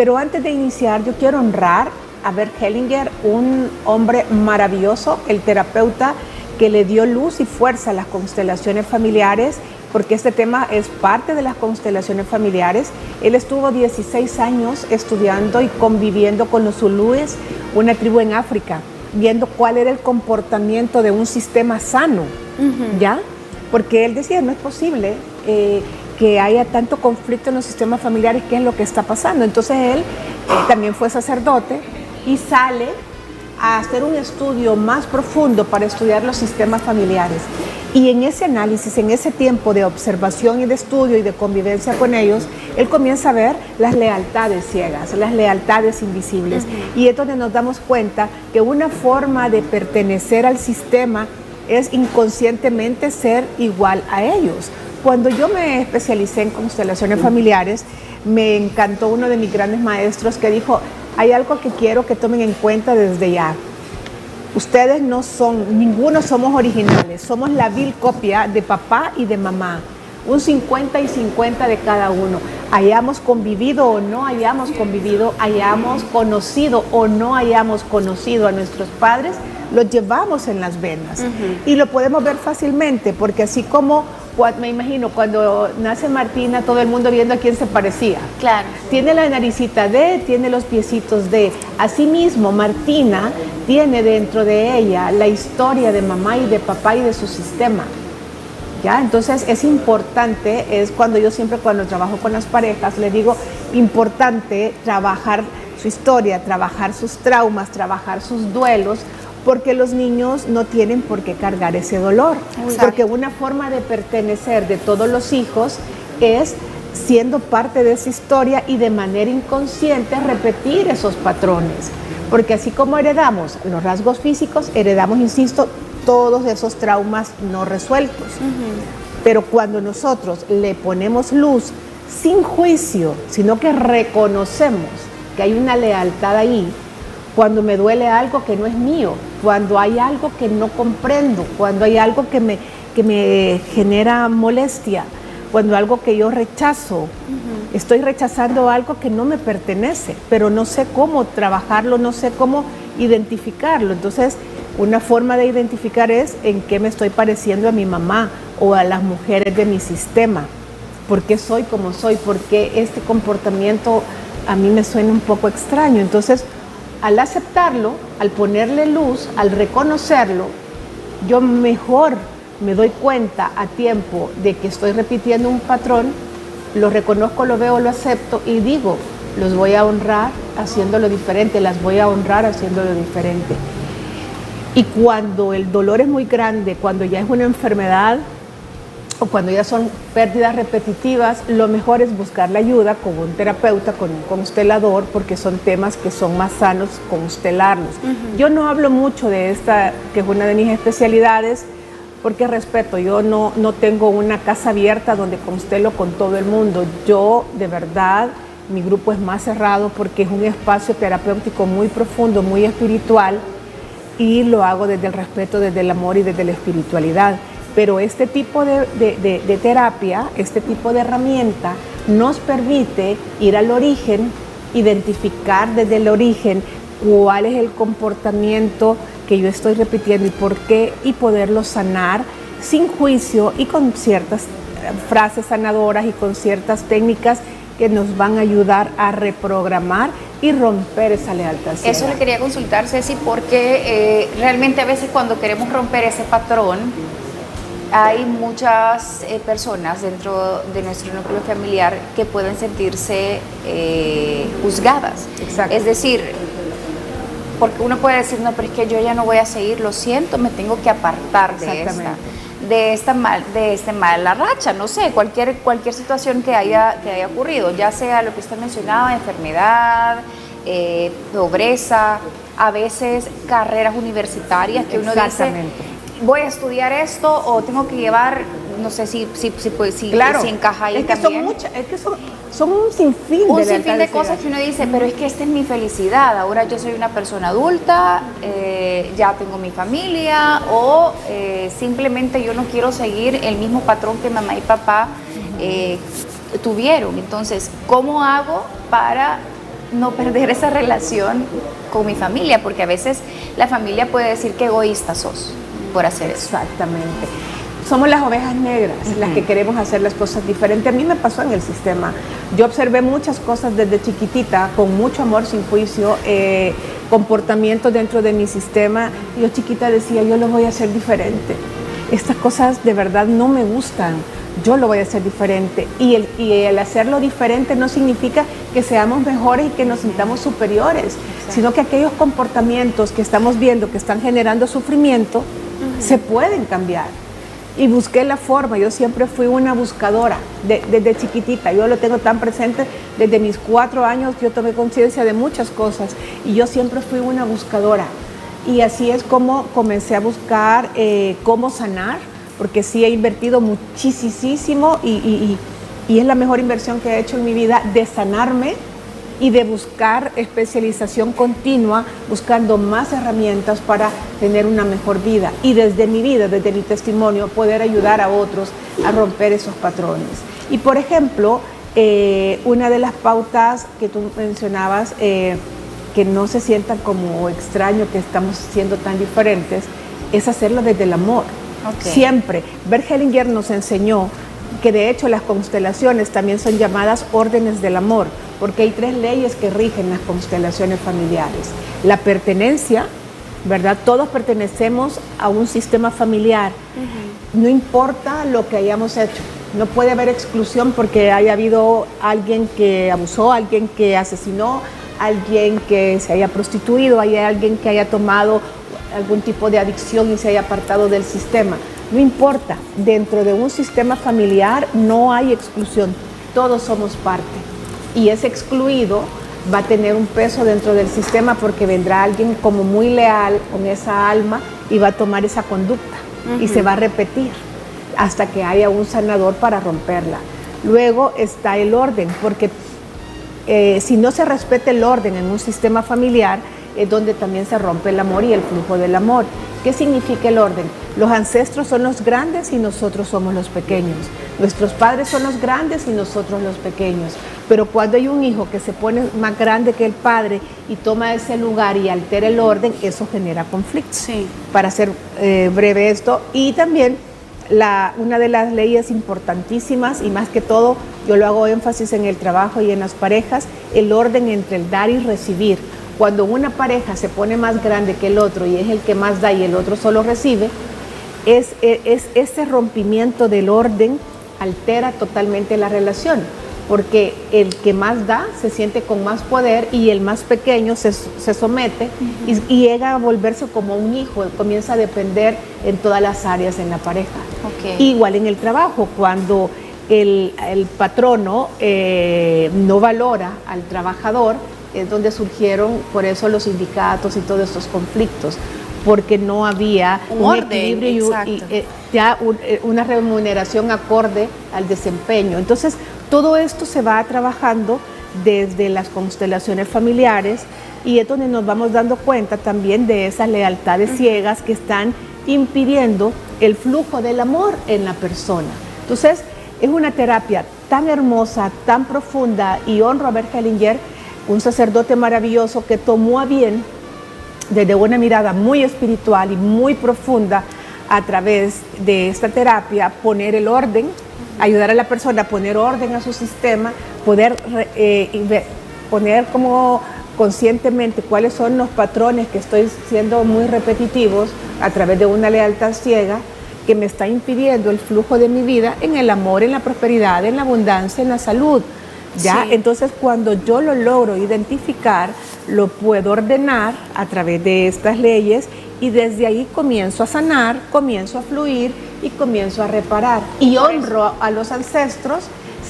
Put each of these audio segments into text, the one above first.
Pero antes de iniciar, yo quiero honrar a Bert Hellinger, un hombre maravilloso, el terapeuta que le dio luz y fuerza a las constelaciones familiares, porque este tema es parte de las constelaciones familiares. Él estuvo 16 años estudiando y conviviendo con los zulúes, una tribu en África, viendo cuál era el comportamiento de un sistema sano, ¿ya? Porque él decía, no es posible que haya tanto conflicto en los sistemas familiares, ¿qué es lo que está pasando? Entonces él también fue sacerdote y sale a hacer un estudio más profundo para estudiar los sistemas familiares. Y en ese análisis, en ese tiempo de observación y de estudio y de convivencia con ellos, él comienza a ver las lealtades ciegas, las lealtades invisibles. Y es donde nos damos cuenta que una forma de pertenecer al sistema es inconscientemente ser igual a ellos. Cuando yo me especialicé en constelaciones familiares, me encantó uno de mis grandes maestros que dijo, hay algo que quiero que tomen en cuenta desde ya. Ustedes no son, ninguno somos originales, somos la vil copia de papá y de mamá. Un 50 y 50 de cada uno. Hayamos convivido o no hayamos convivido, hayamos conocido o no hayamos conocido a nuestros padres, los llevamos en las venas. Y lo podemos ver fácilmente, porque así como me imagino cuando nace Martina, todo el mundo viendo a quién se parecía. Claro. Tiene la naricita de, tiene los piecitos de. Asimismo, Martina tiene dentro de ella la historia de mamá y de papá y de su sistema. ¿Ya? Entonces es importante, es cuando yo siempre cuando trabajo con las parejas les digo, importante trabajar su historia, trabajar sus traumas, trabajar sus duelos, porque los niños no tienen por qué cargar ese dolor. Exacto. Porque una forma de pertenecer de todos los hijos es siendo parte de esa historia y de manera inconsciente repetir esos patrones. Porque así como heredamos los rasgos físicos, heredamos, insisto, todos esos traumas no resueltos. Pero cuando nosotros le ponemos luz sin juicio, sino que reconocemos que hay una lealtad ahí, cuando me duele algo que no es mío, cuando hay algo que no comprendo, cuando hay algo que me genera molestia, cuando algo que yo rechazo, estoy rechazando algo que no me pertenece, pero no sé cómo trabajarlo, no sé cómo identificarlo. Entonces, una forma de identificar es en qué me estoy pareciendo a mi mamá o a las mujeres de mi sistema. ¿Por qué soy como soy? ¿Por qué este comportamiento a mí me suena un poco extraño? Entonces, al aceptarlo, al ponerle luz, al reconocerlo, yo mejor me doy cuenta a tiempo de que estoy repitiendo un patrón, lo reconozco, lo veo, lo acepto y digo, los voy a honrar haciéndolo diferente, las voy a honrar haciéndolo diferente. Y cuando el dolor es muy grande, cuando ya es una enfermedad o cuando ya son pérdidas repetitivas, lo mejor es buscar la ayuda con un terapeuta, con un constelador, porque son temas que son más sanos constelarlos. Yo no hablo mucho de esta, que es una de mis especialidades, porque respeto, yo no tengo una casa abierta donde constelo con todo el mundo. Yo, de verdad, mi grupo es más cerrado porque es un espacio terapéutico muy profundo, muy espiritual, y lo hago desde el respeto, desde el amor y desde la espiritualidad. Pero este tipo de terapia, este tipo de herramienta nos permite ir al origen, identificar desde el origen cuál es el comportamiento que yo estoy repitiendo y por qué, y poderlo sanar sin juicio y con ciertas frases sanadoras y con ciertas técnicas que nos van a ayudar a reprogramar y romper esa lealtad ciega. Eso le quería consultar, Ceci, porque realmente a veces cuando queremos romper ese patrón, hay muchas personas dentro de nuestro núcleo familiar que pueden sentirse juzgadas. Exacto. Es decir, porque uno puede decir, no, pero es que yo ya no voy a seguir, lo siento, me tengo que apartar de esta mala racha, no sé, cualquier situación que haya ocurrido, ya sea lo que usted mencionaba, enfermedad, pobreza, a veces carreras universitarias que uno dice, voy a estudiar esto o tengo que llevar, no sé si claro, encaja ahí es que también. Son un sinfín de cosas que uno dice, pero es que esta es mi felicidad, ahora yo soy una persona adulta, ya tengo mi familia, o simplemente yo no quiero seguir el mismo patrón que mamá y papá tuvieron. Entonces, ¿cómo hago para no perder esa relación con mi familia, porque a veces la familia puede decir que egoísta sos por hacer eso. Exactamente. Somos las ovejas negras, las que queremos hacer las cosas diferentes. A mí me pasó en el sistema. Yo observé muchas cosas desde chiquitita, con mucho amor, sin juicio, comportamientos dentro de mi sistema. Yo chiquita decía, yo lo voy a hacer diferente. Estas cosas de verdad no me gustan. Yo lo voy a hacer diferente. Y el hacerlo diferente no significa que seamos mejores y que nos sintamos superiores, sino que aquellos comportamientos que estamos viendo que están generando sufrimiento, se pueden cambiar. Y busqué la forma. Yo siempre fui una buscadora desde chiquitita. Yo lo tengo tan presente desde mis 4 años. Yo tomé conciencia de muchas cosas y yo siempre fui una buscadora. Y así es como comencé a buscar cómo sanar, porque sí he invertido muchísimo y es la mejor inversión que he hecho en mi vida, de sanarme y de buscar especialización continua, buscando más herramientas para tener una mejor vida. Y desde mi vida, desde mi testimonio, poder ayudar a otros a romper esos patrones. Y por ejemplo, una de las pautas que tú mencionabas, que no se sientan como extraño que estamos siendo tan diferentes, es hacerlo desde el amor. Okay. Siempre. Bert Hellinger nos enseñó que de hecho las constelaciones también son llamadas órdenes del amor, porque hay 3 leyes que rigen las constelaciones familiares. La pertenencia, ¿verdad? Todos pertenecemos a un sistema familiar. No importa lo que hayamos hecho. No puede haber exclusión porque haya habido alguien que abusó, alguien que asesinó, alguien que se haya prostituido, hay alguien que haya tomado algún tipo de adicción y se haya apartado del sistema. No importa, dentro de un sistema familiar no hay exclusión, todos somos parte. Y ese excluido va a tener un peso dentro del sistema porque vendrá alguien como muy leal con esa alma y va a tomar esa conducta y se va a repetir hasta que haya un sanador para romperla. Luego está el orden, porque si no se respeta el orden en un sistema familiar, es donde también se rompe el amor y el flujo del amor. ¿Qué significa el orden? Los ancestros son los grandes y nosotros somos los pequeños. Nuestros padres son los grandes y nosotros los pequeños. Pero cuando hay un hijo que se pone más grande que el padre y toma ese lugar y altera el orden, eso genera conflicto. Sí. Para hacer breve esto. Y también una de las leyes importantísimas, y más que todo, yo lo hago énfasis en el trabajo y en las parejas, el orden entre el dar y recibir. Cuando una pareja se pone más grande que el otro y es el que más da y el otro solo recibe, es ese rompimiento del orden altera totalmente la relación, porque el que más da se siente con más poder y el más pequeño se somete y llega a volverse como un hijo, comienza a depender en todas las áreas en la pareja. Okay. Igual en el trabajo, cuando el patrono no valora al trabajador, es donde surgieron por eso los sindicatos y todos estos conflictos, porque no había un equilibrio y una remuneración acorde al desempeño. Entonces, todo esto se va trabajando desde las constelaciones familiares y es donde nos vamos dando cuenta también de esas lealtades ciegas que están impidiendo el flujo del amor en la persona. Entonces, es una terapia tan hermosa, tan profunda, y honro a Bert Hellinger, un sacerdote maravilloso que tomó a bien, desde una mirada muy espiritual y muy profunda, a través de esta terapia, poner el orden, ayudar a la persona a poner orden a su sistema, poder poner como conscientemente cuáles son los patrones que estoy siendo muy repetitivos a través de una lealtad ciega que me está impidiendo el flujo de mi vida en el amor, en la prosperidad, en la abundancia, en la salud. ¿Ya? Sí. Entonces, cuando yo lo logro identificar, lo puedo ordenar a través de estas leyes y desde ahí comienzo a sanar, comienzo a fluir y comienzo a reparar. Y honro a los ancestros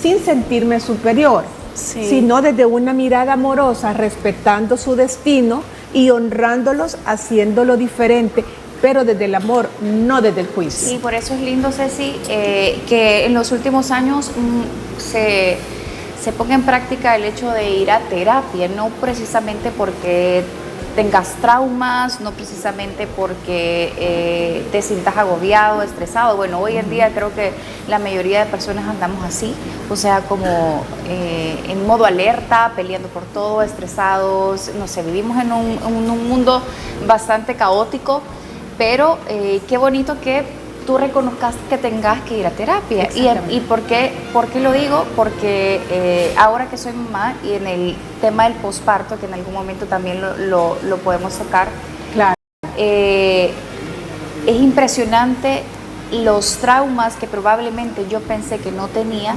sin sentirme superior, sino desde una mirada amorosa, respetando su destino y honrándolos, haciéndolo diferente, pero desde el amor, no desde el juicio. Sí, por eso es lindo, Ceci, que en los últimos años se ponga en práctica el hecho de ir a terapia, no precisamente porque tengas traumas, no precisamente porque te sientas agobiado, estresado. Bueno, hoy en día creo que la mayoría de personas andamos así, o sea, como en modo alerta, peleando por todo, estresados, no sé, vivimos en un mundo bastante caótico, pero qué bonito que tú reconozcas que tengas que ir a terapia. ¿Y por qué lo digo? Porque ahora que soy mamá y en el tema del posparto, que en algún momento también lo podemos tocar, claro. Es impresionante los traumas que probablemente yo pensé que no tenía,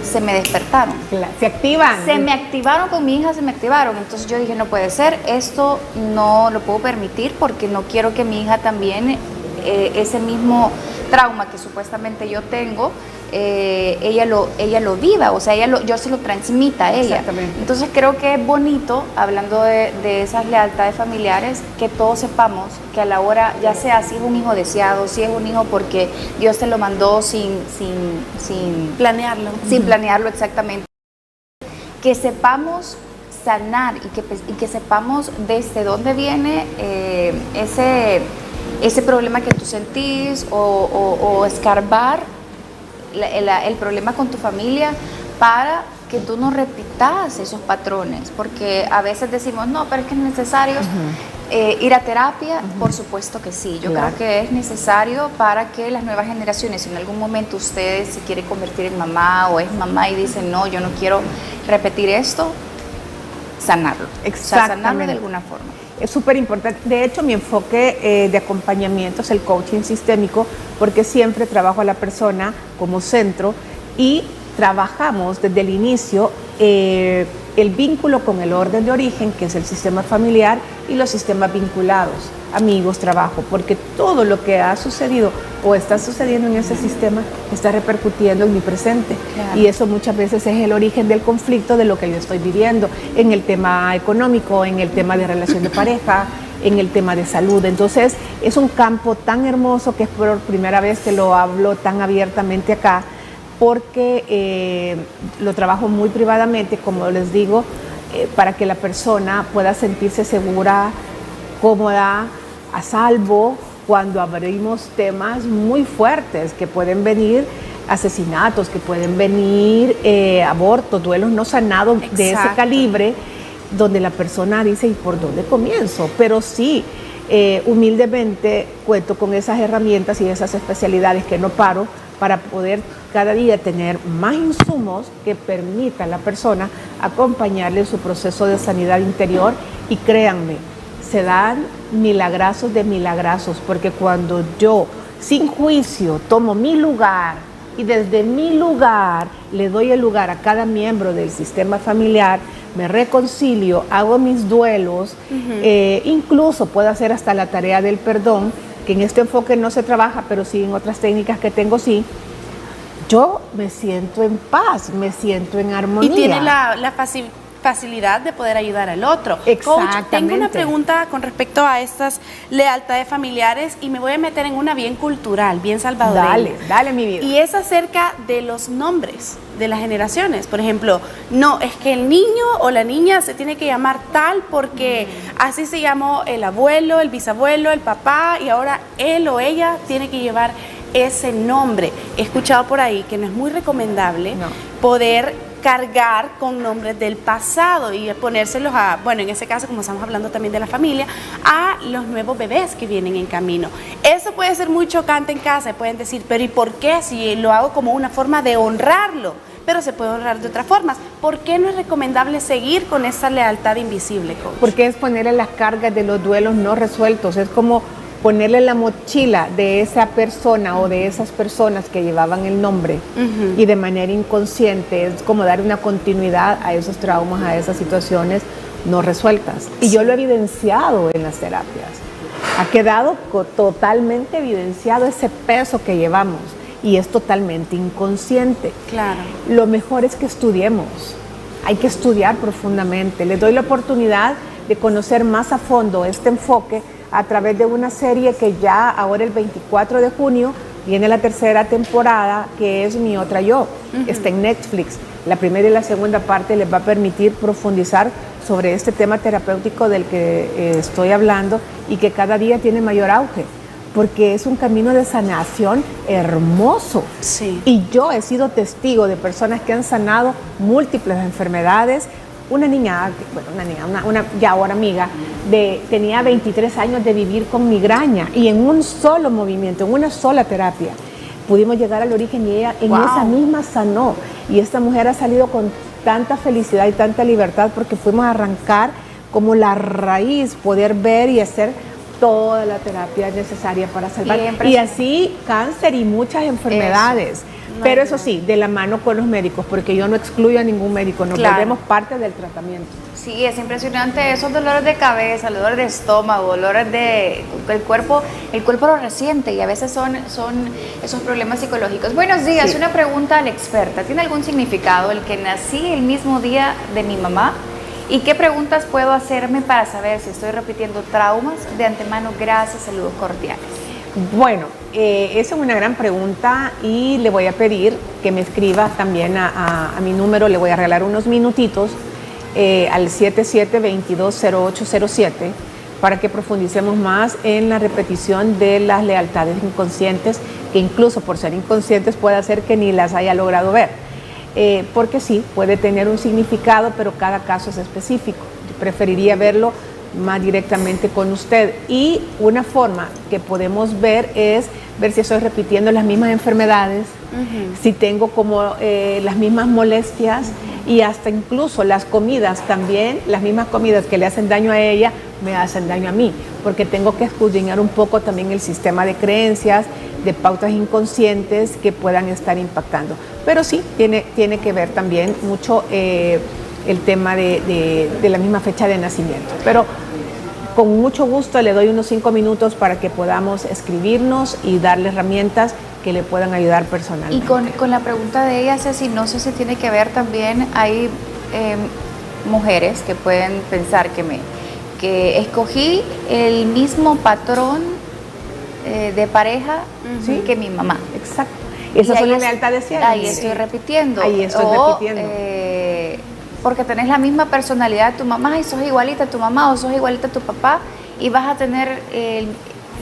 se me despertaron. Se activan. Se me activaron con mi hija, se me activaron. Entonces yo dije, no puede ser, esto no lo puedo permitir porque no quiero que mi hija también ese mismo trauma que supuestamente yo tengo, ella lo viva, o sea, yo se lo transmita a ella. Entonces creo que es bonito, hablando de esas lealtades familiares, que todos sepamos que a la hora, ya sea si es un hijo deseado, si es un hijo porque Dios te lo mandó sin planearlo. Sin planearlo, exactamente. Que sepamos sanar y que sepamos desde dónde viene ese problema que tú sentís o escarbar el problema con tu familia para que tú no repitas esos patrones, porque a veces decimos, no, pero es que es necesario ir a terapia. Por supuesto que sí, yo creo que es necesario para que las nuevas generaciones, si en algún momento usted se quiere convertir en mamá o es mamá y dice, no, yo no quiero repetir esto, sanarlo, o sea, sanarlo de alguna forma. Es súper importante. De hecho, mi enfoque de acompañamiento es el coaching sistémico, porque siempre trabajo a la persona como centro y trabajamos desde el inicio el vínculo con el orden de origen, que es el sistema familiar, y los sistemas vinculados, amigos, trabajo, porque todo lo que ha sucedido o está sucediendo en ese sistema está repercutiendo en mi presente. Claro. Y eso muchas veces es el origen del conflicto de lo que yo estoy viviendo, en el tema económico, en el tema de relación de pareja, en el tema de salud. Entonces es un campo tan hermoso que es por primera vez que lo hablo tan abiertamente acá, porque lo trabajo muy privadamente, como les digo, para que la persona pueda sentirse segura, cómoda, a salvo, cuando abrimos temas muy fuertes que pueden venir, asesinatos, que pueden venir abortos, duelos no sanados de ese calibre, donde la persona dice, ¿y por dónde comienzo? Pero sí, humildemente cuento con esas herramientas y esas especialidades que no paro para poder cada día tener más insumos que permitan a la persona acompañarle en su proceso de sanidad interior. Y créanme, se dan milagrazos de milagrazos, porque cuando yo sin juicio tomo mi lugar y desde mi lugar le doy el lugar a cada miembro del sistema familiar, me reconcilio, hago mis duelos, incluso puedo hacer hasta la tarea del perdón, que en este enfoque no se trabaja, pero sí en otras técnicas que tengo, sí. Yo me siento en paz, me siento en armonía. Y tiene la facilidad de poder ayudar al otro. Exactamente. Coach, tengo una pregunta con respecto a estas lealtades familiares y me voy a meter en una bien cultural, bien salvadoreña. Dale mi vida. Y es acerca de los nombres de las generaciones. Por ejemplo, no, es que el niño o la niña se tiene que llamar tal porque así se llamó el abuelo, el bisabuelo, el papá, y ahora él o ella tiene que llevar ese nombre. He escuchado por ahí que no es muy recomendable poder cargar con nombres del pasado y ponérselos a, bueno, en ese caso, como estamos hablando también de la familia, a los nuevos bebés que vienen en camino. Eso puede ser muy chocante en casa, pueden decir, pero ¿y por qué? Si lo hago como una forma de honrarlo, pero se puede honrar de otras formas. ¿Por qué no es recomendable seguir con esa lealtad invisible, coach? Porque es ponerle las cargas de los duelos no resueltos, es como ponerle la mochila de esa persona o de esas personas que llevaban el nombre y de manera inconsciente es como dar una continuidad a esos traumas, a esas situaciones no resueltas. Y yo lo he evidenciado en las terapias. Ha quedado totalmente evidenciado ese peso que llevamos y es totalmente inconsciente. Claro. Lo mejor es que estudiemos. Hay que estudiar profundamente. Les doy la oportunidad de conocer más a fondo este enfoque a través de una serie que ya ahora el 24 de junio viene la tercera temporada, que es Mi Otra Yo. Está en Netflix. La primera y la segunda parte les va a permitir profundizar sobre este tema terapéutico del que estoy hablando y que cada día tiene mayor auge, porque es un camino de sanación hermoso. Sí. Y yo he sido testigo de personas que han sanado múltiples enfermedades. Una niña, una ya ahora amiga, tenía 23 años de vivir con migraña y en un solo movimiento, en una sola terapia, pudimos llegar al origen y ella en esa misma sanó. Y esta mujer ha salido con tanta felicidad y tanta libertad porque fuimos a arrancar como la raíz, poder ver y hacer toda la terapia necesaria para salvar. Y así cáncer y muchas enfermedades. Pero eso sí, de la mano con los médicos, porque yo no excluyo a ningún médico, nos volvemos parte del tratamiento. Sí, es impresionante esos dolores de cabeza, dolores de estómago, dolores de el cuerpo lo resiente y a veces son esos problemas psicológicos. Buenos días, una pregunta a la experta. ¿Tiene algún significado el que nací el mismo día de mi mamá? ¿Y qué preguntas puedo hacerme para saber si estoy repitiendo traumas? De antemano, gracias, saludos cordiales. Bueno, esa es una gran pregunta y le voy a pedir que me escriba también a mi número, le voy a regalar unos minutitos al 77220807 para que profundicemos más en la repetición de las lealtades inconscientes, que incluso por ser inconscientes puede hacer que ni las haya logrado ver. Porque sí, puede tener un significado, pero cada caso es específico. Yo preferiría verlo más directamente con usted. Y una forma que podemos ver es ver si estoy repitiendo las mismas enfermedades, si tengo como las mismas molestias y hasta incluso las comidas también, las mismas comidas que le hacen daño a ella, me hacen daño a mí, porque tengo que escudriñar un poco también el sistema de creencias, de pautas inconscientes que puedan estar impactando. Pero sí, tiene que ver también mucho el tema de la misma fecha de nacimiento. Pero con mucho gusto le doy unos 5 minutos para que podamos escribirnos y darle herramientas que le puedan ayudar personalmente. Y con la pregunta de ella, Ceci, no sé si tiene que ver también, hay mujeres que pueden pensar que escogí el mismo patrón de pareja que mi mamá. Exacto. Esas son las lealtades ciegas. Ahí estoy repitiendo. Ahí estoy repitiendo. Porque tenés la misma personalidad de tu mamá y sos igualita a tu mamá o sos igualita a tu papá y vas a tener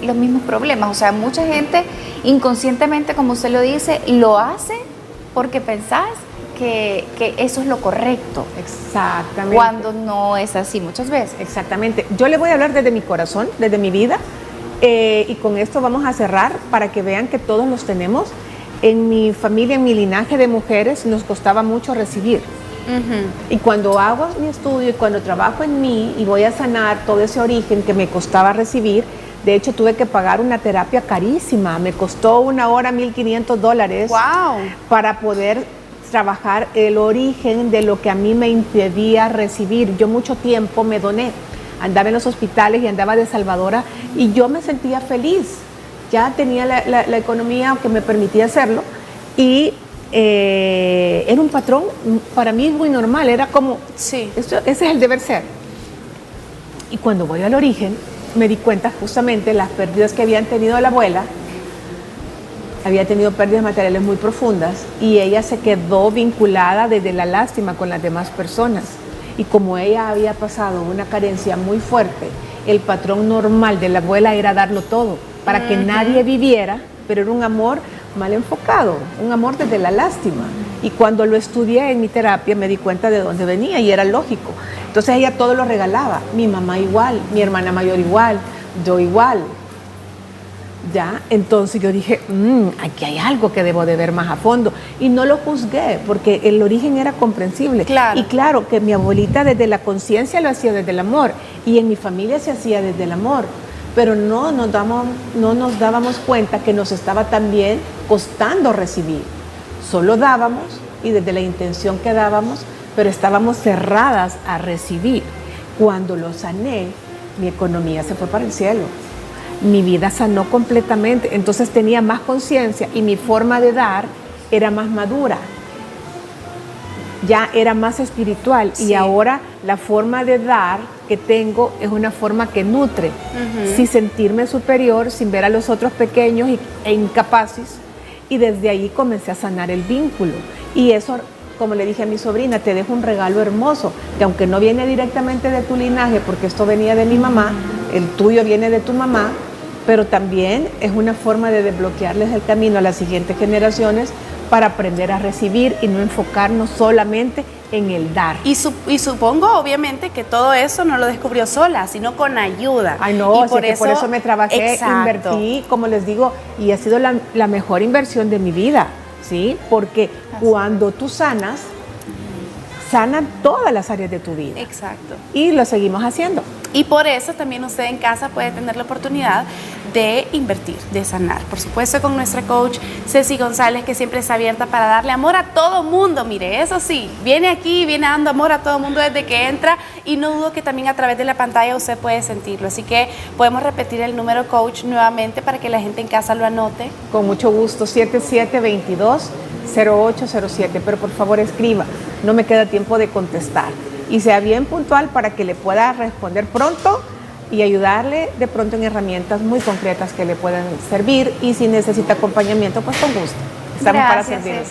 los mismos problemas. O sea, mucha gente inconscientemente, como usted lo dice, lo hace porque pensás que eso es lo correcto. Exactamente. Cuando no es así muchas veces. Exactamente. Yo le voy a hablar desde mi corazón, desde mi vida, y con esto vamos a cerrar para que vean que todos los tenemos. En mi familia, en mi linaje de mujeres, nos costaba mucho recibir. Y cuando hago mi estudio y cuando trabajo en mí y voy a sanar todo ese origen que me costaba recibir, de hecho tuve que pagar una terapia carísima, me costó una hora $1,500 para poder trabajar el origen de lo que a mí me impedía recibir. Yo mucho tiempo me doné, andaba en los hospitales y andaba de salvadora y yo me sentía feliz, ya tenía la economía que me permitía hacerlo y era un patrón para mí muy normal, era como, ese es el deber ser. Y cuando voy al origen, me di cuenta justamente las pérdidas que habían tenido la abuela, había tenido pérdidas materiales muy profundas y ella se quedó vinculada desde la lástima con las demás personas. Y como ella había pasado una carencia muy fuerte, el patrón normal de la abuela era darlo todo, para que nadie viviera, pero era un amor mal enfocado, un amor desde la lástima. Y cuando lo estudié en mi terapia me di cuenta de dónde venía y era lógico. Entonces ella todo lo regalaba, mi mamá igual, mi hermana mayor igual, yo igual. ¿Ya? Entonces yo dije, aquí hay algo que debo de ver más a fondo. Y no lo juzgué, porque el origen era comprensible. Claro. Y claro, que mi abuelita desde la conciencia lo hacía desde el amor, y en mi familia se hacía desde el amor. Pero no nos dábamos cuenta que nos estaba también costando recibir. Solo dábamos, y desde la intención que dábamos, pero estábamos cerradas a recibir. Cuando lo sané, mi economía se fue para el cielo. Mi vida sanó completamente, entonces tenía más conciencia y mi forma de dar era más madura, ya era más espiritual. Y ahora la forma de dar que tengo es una forma que nutre, sin sentirme superior, sin ver a los otros pequeños e incapaces, y desde ahí comencé a sanar el vínculo y eso como le dije a mi sobrina, te dejo un regalo hermoso, que aunque no viene directamente de tu linaje, porque esto venía de mi mamá, el tuyo viene de tu mamá, pero también es una forma de desbloquearles el camino a las siguientes generaciones para aprender a recibir y no enfocarnos solamente en el dar. Y supongo, obviamente, que todo eso no lo descubrió sola, sino con ayuda. Ay, no, y por eso me trabajé, exacto, invertí, como les digo, y ha sido la mejor inversión de mi vida, ¿sí? Porque cuando tú sanas, sanan todas las áreas de tu vida. exacto. Y lo seguimos haciendo. Y por eso también usted en casa puede tener la oportunidad de invertir, de sanar. Por supuesto con nuestra coach Ceci González, que siempre está abierta para darle amor a todo mundo. Mire, eso sí, viene aquí, viene dando amor a todo mundo desde que entra, y no dudo que también a través de la pantalla usted puede sentirlo. Así que podemos repetir el número coach nuevamente para que la gente en casa lo anote. Con mucho gusto, 7722-0807, pero por favor escriba, no me queda tiempo de contestar. Y sea bien puntual para que le pueda responder pronto y ayudarle de pronto en herramientas muy concretas que le puedan servir, y si necesita acompañamiento, pues con gusto. Estamos para servirle.